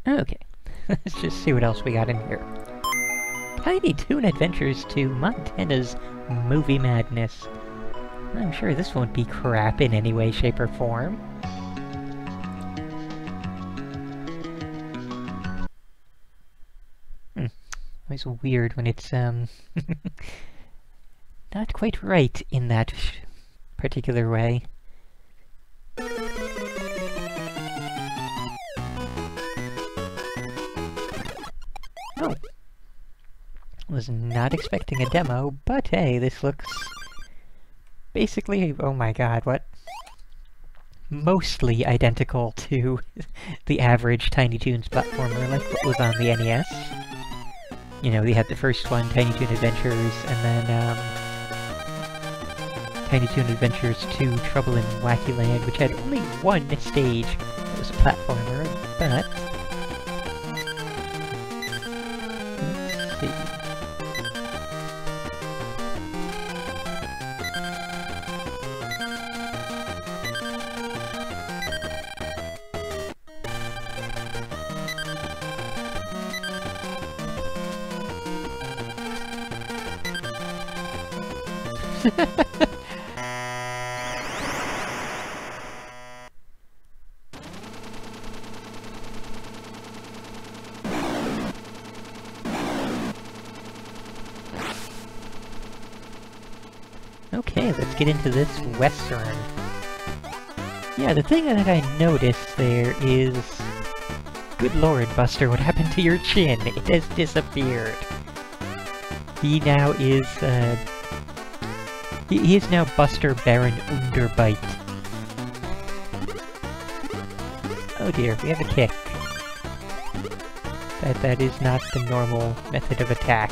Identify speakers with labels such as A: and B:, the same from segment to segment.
A: Okay, let's just see what else we got in here. Tiny Toon Adventures to Montana's Movie Madness. I'm sure this won't be crap in any way, shape, or form. Always weird when it's, not quite right in that particular way. Oh! Was not expecting a demo, but hey, this looks basically, oh my god, what? Mostly identical to the average Tiny Toons platformer, like what was on the NES. You know, we had the first one, Tiny Toon Adventures, and then, Tiny Toon Adventures 2, Trouble in Wacky Land, which had only one stage that was a platformer, but... let's see... Okay, let's get into this Western. Yeah, the thing that I noticed there is... good lord, Buster, what happened to your chin? It has disappeared. He now is, he is now Buster Baron Underbite. Oh dear, we have a kick. That is not the normal method of attack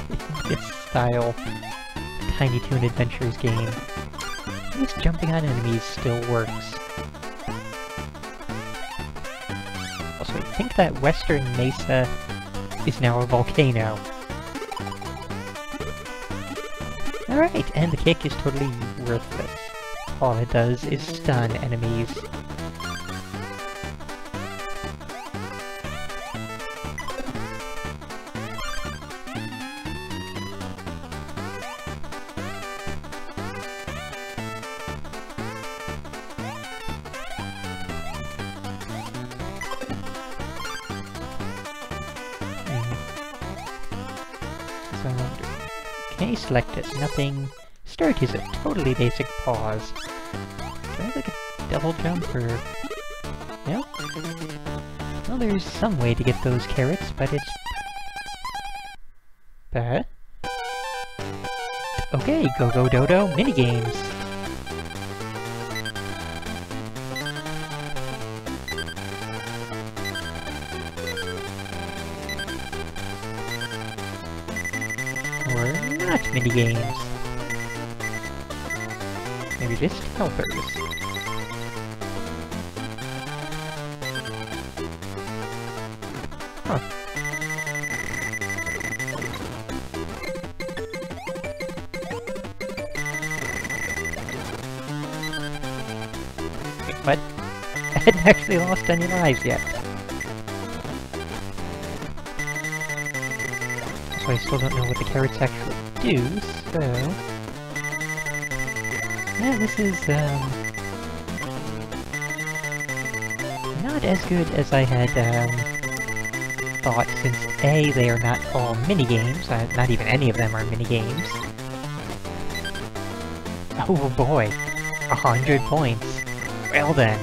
A: in this style Tiny Toon Adventures game. At least jumping on enemies still works. Also, I think that Western Mesa is now a volcano. Alright, and the kick is totally worthless. All it does is stun enemies. Okay, select as nothing. Start is a totally basic pause. Do I have like a double jump or... no? Well, there's some way to get those carrots, but it's... okay, Go-Go Dodo, minigames! Or not minigames. Maybe just helpers. Huh. Wait, what? I hadn't actually lost any lives yet. So I still don't know what the carrots actually do, so... yeah, this is, not as good as I had, thought, since A, they are not all minigames, not even any of them are minigames. Oh boy, 100 points. Well then.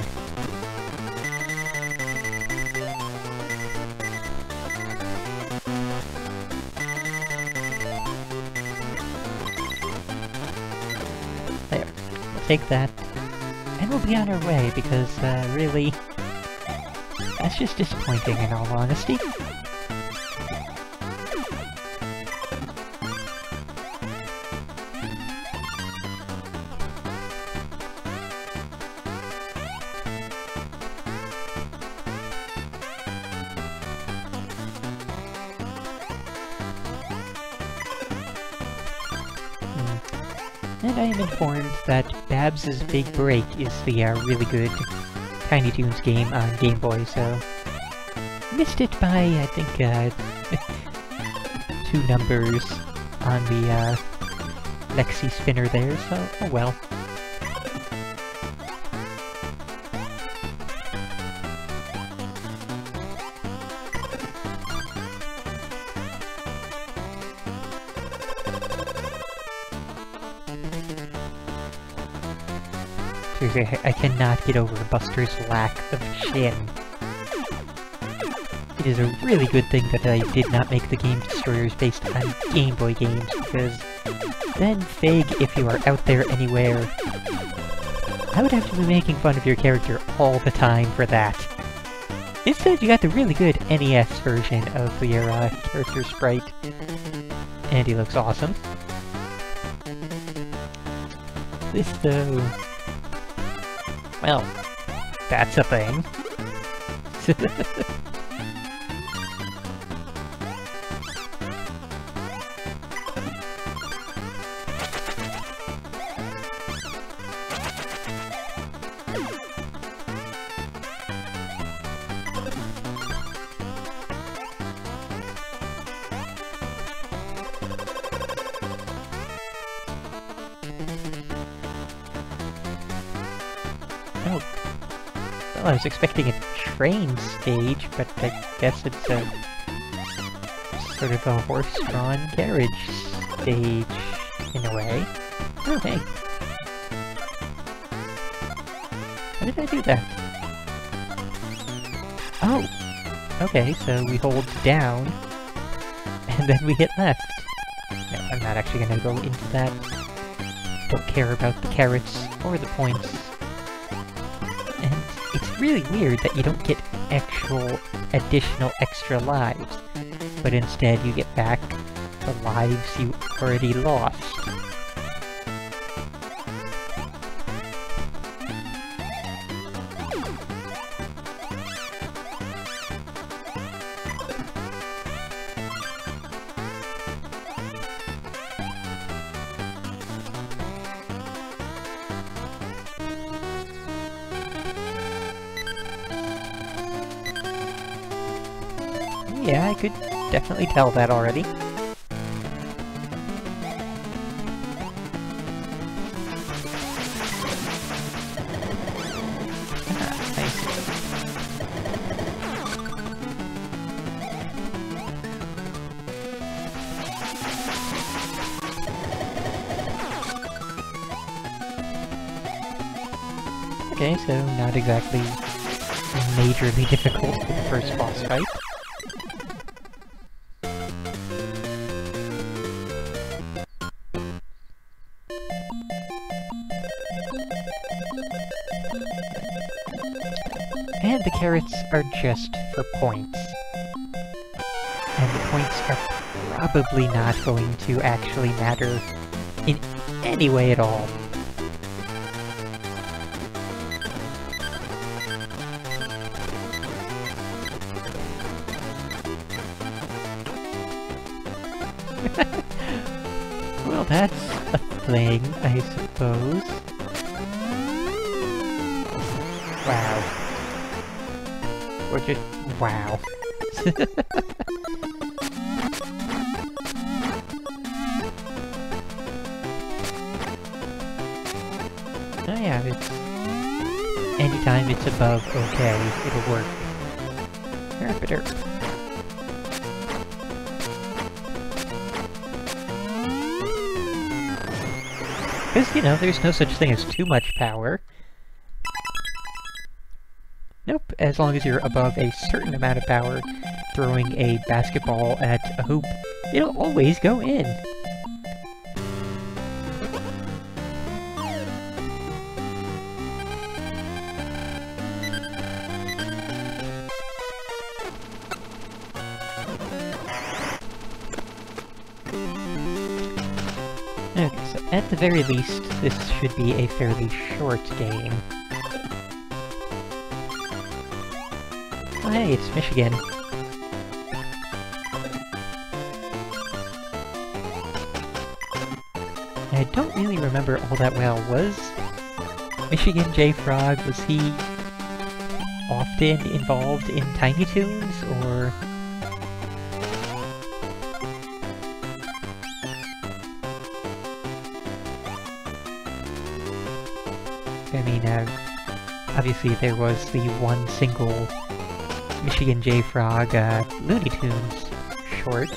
A: There, we'll take that, and we'll be on our way, because, really, that's just disappointing in all honesty. And I am informed that Babs' Big Break is the really good Tiny Toons game on Game Boy, so Missed it by, I think, 2 numbers on the, Lexi spinner there, so, oh well. Seriously, I cannot get over Buster's lack of chin. It is a really good thing that I did not make the Game Destroyers based on Game Boy games, because then, Fig, if you are out there anywhere, I would have to be making fun of your character all the time for that. Instead, you got the really good NES version of your character sprite, and he looks awesome. This, though... well, that's a thing. Oh. Well, I was expecting a train stage, but I guess it's a sort of a horse-drawn carriage stage, in a way. Oh, hey. How did I do that? Oh! Okay, so we hold down, and then we hit left. No, I'm not actually gonna go into that. Don't care about the carrots or the points. And it's really weird that you don't get actual additional extra lives, but instead you get back the lives you already lost. Yeah, I could definitely tell that already. Ah, nice. Okay, so not exactly majorly difficult for the first boss fight. And the carrots are just for points. And the points are probably not going to actually matter in any way at all. Well, that's a thing, I suppose. Wow. Or just... wow. Oh yeah, it's... anytime it's above okay, it'll work. Herp-a-derp. Because, you know, there's no such thing as too much power. Nope, as long as you're above a certain amount of power, throwing a basketball at a hoop, it'll always go in. Okay, so at the very least, this should be a fairly short game. Oh hey, it's Michigan. I don't really remember all that well. Was Michigan J. Frog, was he often involved in Tiny Toons, or... I mean, obviously there was the one single Michigan J. Frog Looney Tunes short.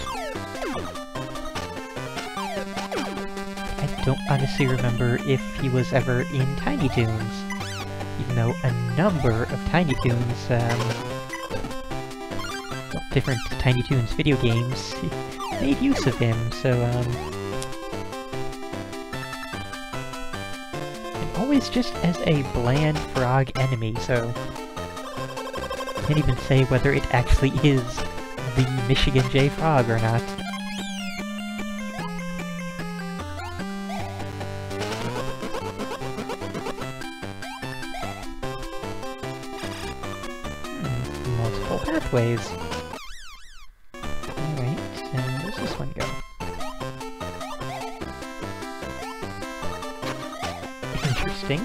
A: I don't honestly remember if he was ever in Tiny Toons, even though a number of Tiny Toons, different Tiny Toons video games made use of him, so, and always just as a bland frog enemy, so can't even say whether it actually is the Michigan J. Frog or not. Multiple pathways. Alright, and where's this one go? Interesting.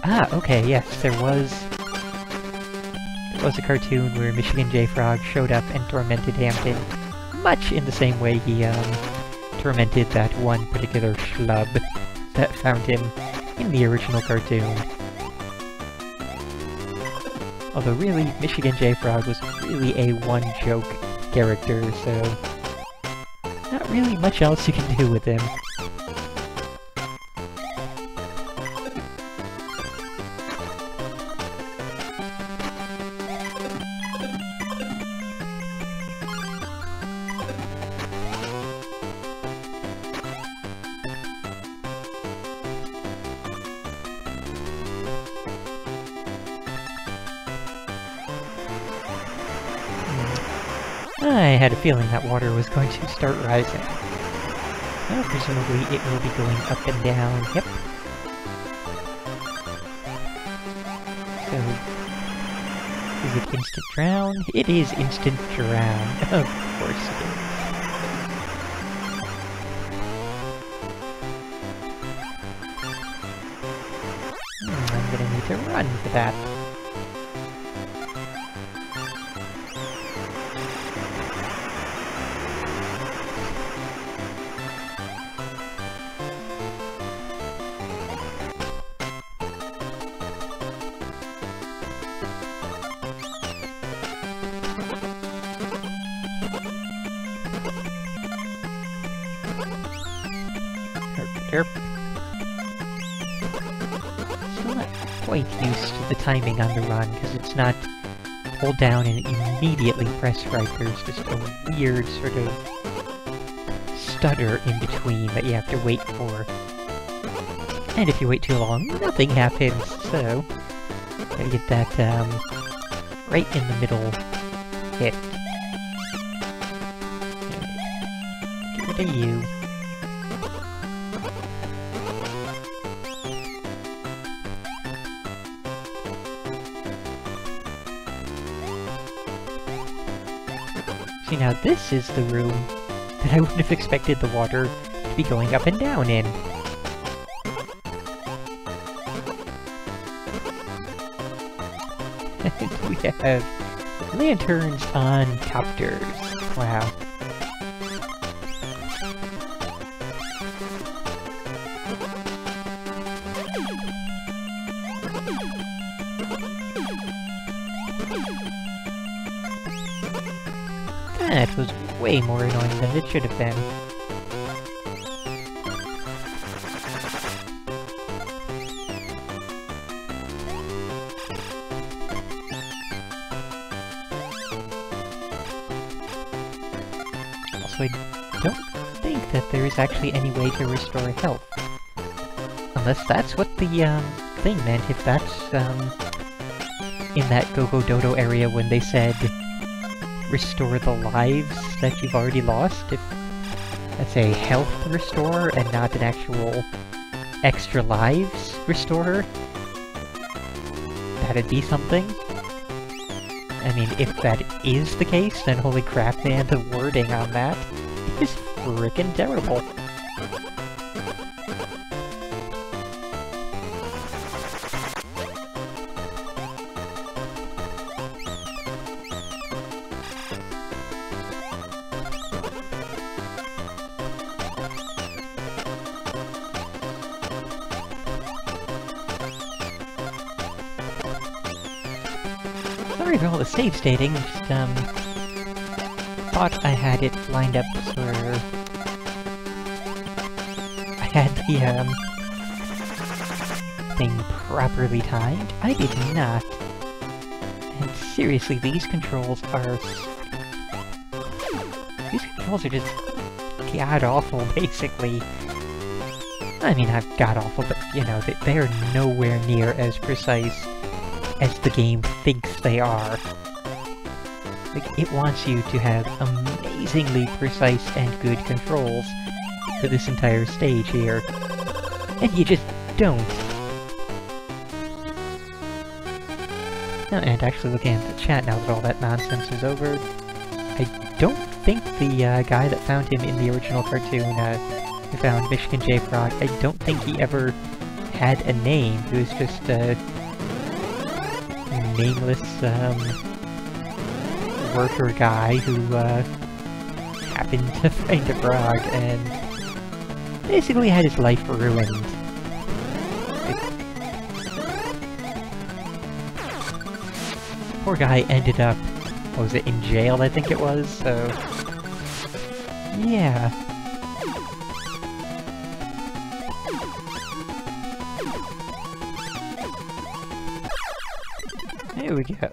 A: Ah, okay, yes, there was a cartoon where Michigan J. Frog showed up and tormented Hampton, much in the same way he, tormented that one particular schlub that found him in the original cartoon. Although really, Michigan J. Frog was really a one-joke character, so not really much else you can do with him. I had a feeling that water was going to start rising. Well, presumably it will be going up and down. Yep. So, is it instant drown? It is instant drown. Of course it is. I'm gonna need to run for that. Still not quite used to the timing on the run, because it's not hold down and immediately press right. There's just a weird sort of stutter in between that you have to wait for. And if you wait too long, nothing happens, so gotta get that right in the middle hit. Get rid of you. See, now this is the room that I wouldn't have expected the water to be going up and down in. And we have lanterns on copters. Wow. That was way more annoying than it should have been. Also, I don't think that there is actually any way to restore health. Unless that's what the thing meant, if that's in that Go-Go Dodo area when they said restore the lives that you've already lost, if that's a health restorer and not an actual extra lives restorer, that'd be something. I mean, if that is the case, then holy crap, man, the wording on that is frickin' terrible. Sorry for all the save stating, just, thought I had it lined up where I had the, thing properly timed. I did not. And seriously, these controls are just god-awful, basically. I mean, not god-awful, but, you know, they're nowhere near as precise as the game thinks they are. Like, it wants you to have amazingly precise and good controls for this entire stage here. And you just don't. Oh, and actually looking at the chat now that all that nonsense is over, I don't think the guy that found him in the original cartoon, who found Michigan J. Frog, I don't think he ever had a name. He was just a nameless, worker guy who, happened to find a frog and basically had his life ruined. Poor guy ended up, what was it, in jail, I think it was, so... yeah. There we go.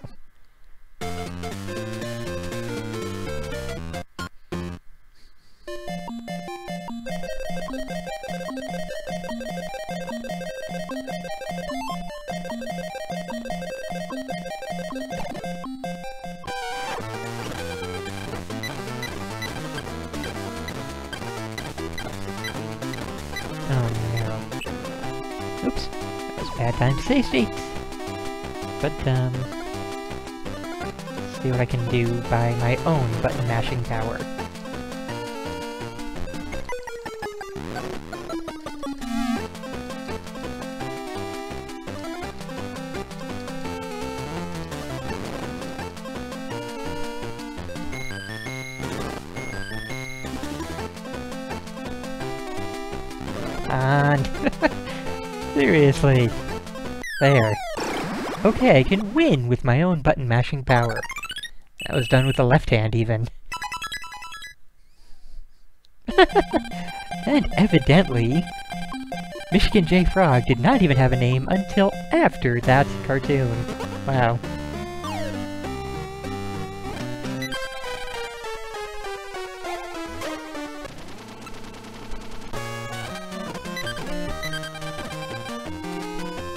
A: Oops, that was a bad time to say state. But, let's see what I can do by my own button mashing power. And seriously. There. Okay, I can win with my own button mashing power. That was done with the left hand, even. And evidently, Michigan J. Frog did not even have a name until after that cartoon. Wow.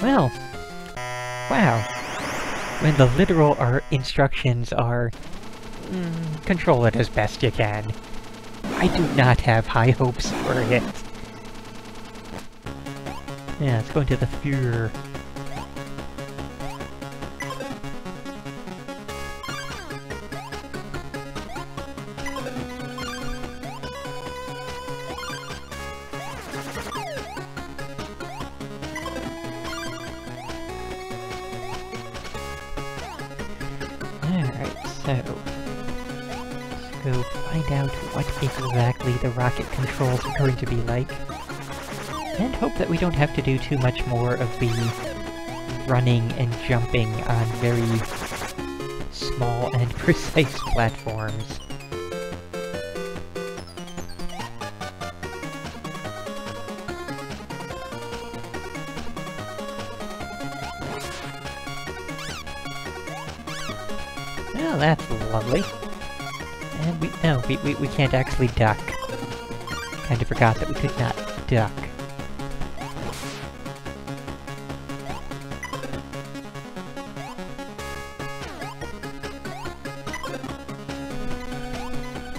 A: Well, wow. When the literal instructions are, control it as best you can. I do not have high hopes for it. Yeah, let's go into the Fuhrer. So, let's go find out what exactly the rocket controls are going to be like, and hope that we don't have to do too much more of the running and jumping on very small and precise platforms. Well, that's lovely. And we can't actually duck. Kinda forgot that we could not duck.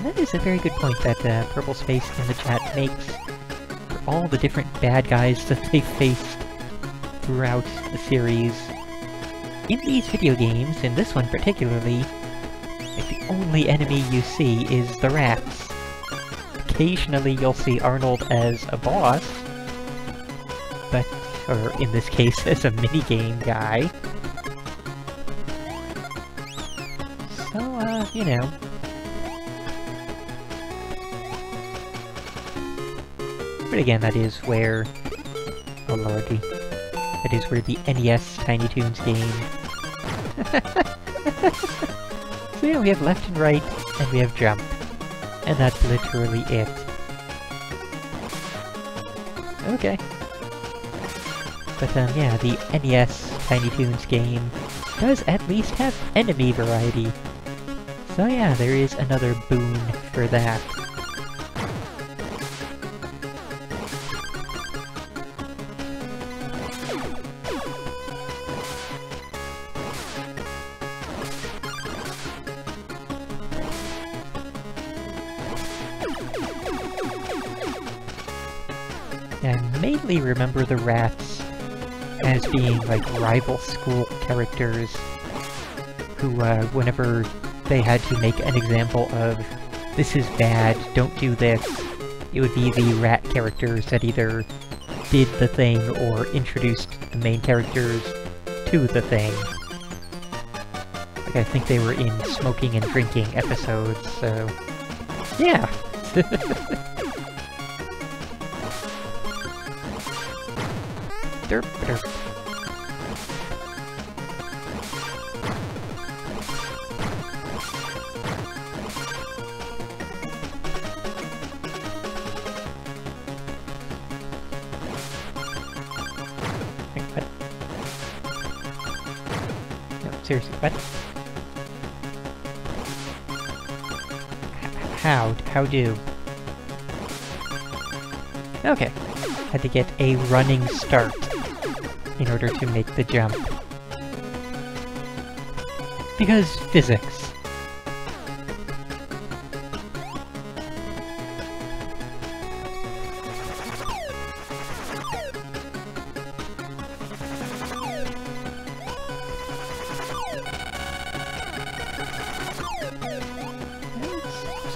A: That is a very good point that Purple Space in the chat makes for all the different bad guys that they faced throughout the series. In these video games, in this one particularly, like, the only enemy you see is the rats. Occasionally you'll see Arnold as a boss, but, or in this case, as a minigame guy. So, you know. But again, that is where... oh lordy. That is where the NES Tiny Toons game So yeah, we have left and right, and we have jump. And that's literally it. Okay. But yeah, the NES Tiny Toons game does at least have enemy variety. So yeah, there is another boon for that. I mainly remember the rats as being like rival school characters who, whenever they had to make an example of, this is bad, don't do this, it would be the rat characters that either did the thing or introduced the main characters to the thing. Like, I think they were in smoking and drinking episodes, so... yeah! Derp, derp. Wait, what? No, seriously, what? How do? Okay. Had to get a running start in order to make the jump. Because physics.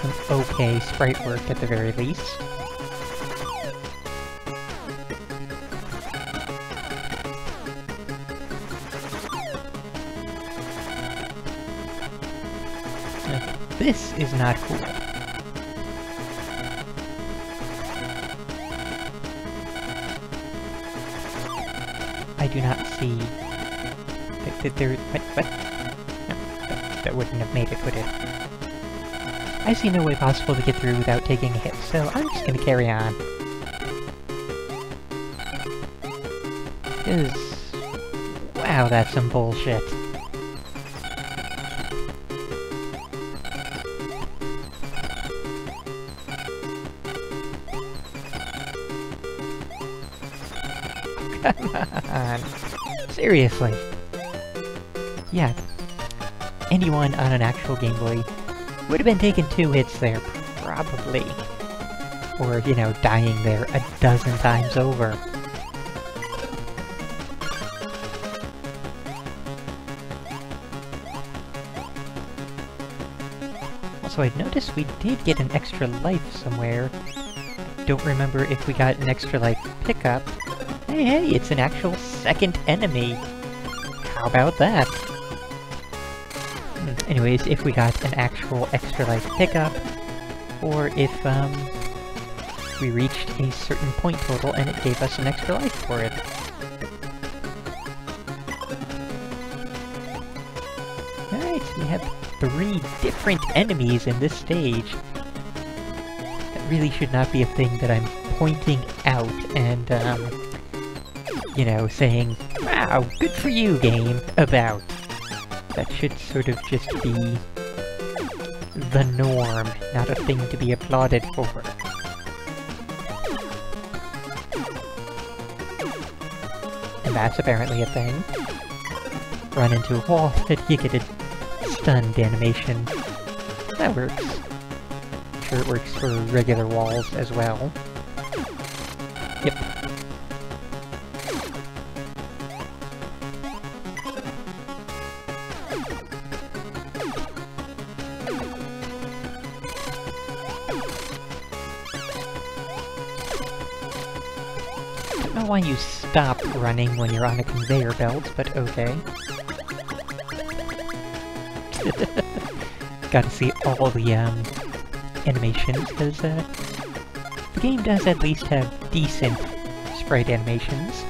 A: Some okay sprite work at the very least. This is not cool. I do not see that there... What? No, that wouldn't have made it, would it? I see no way possible to get through without taking a hit, so I'm just gonna carry on. Wow, that's some bullshit. Come on. Seriously. Yeah. Anyone on an actual Game Boy would have been taking 2 hits there, probably. Or, you know, dying there a dozen times over. Also, I noticed we did get an extra life somewhere. Don't remember if we got an extra life pickup. Hey, it's an actual second enemy! How about that? Anyways, if we got an actual extra life pickup, or if, we reached a certain point total and it gave us an extra life for it. Alright, we have 3 different enemies in this stage. That really should not be a thing that I'm pointing out and, you know, saying, wow, good for you, game, about. That should sort of just be the norm, not a thing to be applauded for. And that's apparently a thing. Run into a wall, and you get a stunned animation. That works. I'm sure it works for regular walls as well. Yep. I don't know why you stop running when you're on a conveyor belt, but okay. Gotta see all the, animations, because, the game does at least have decent sprite animations.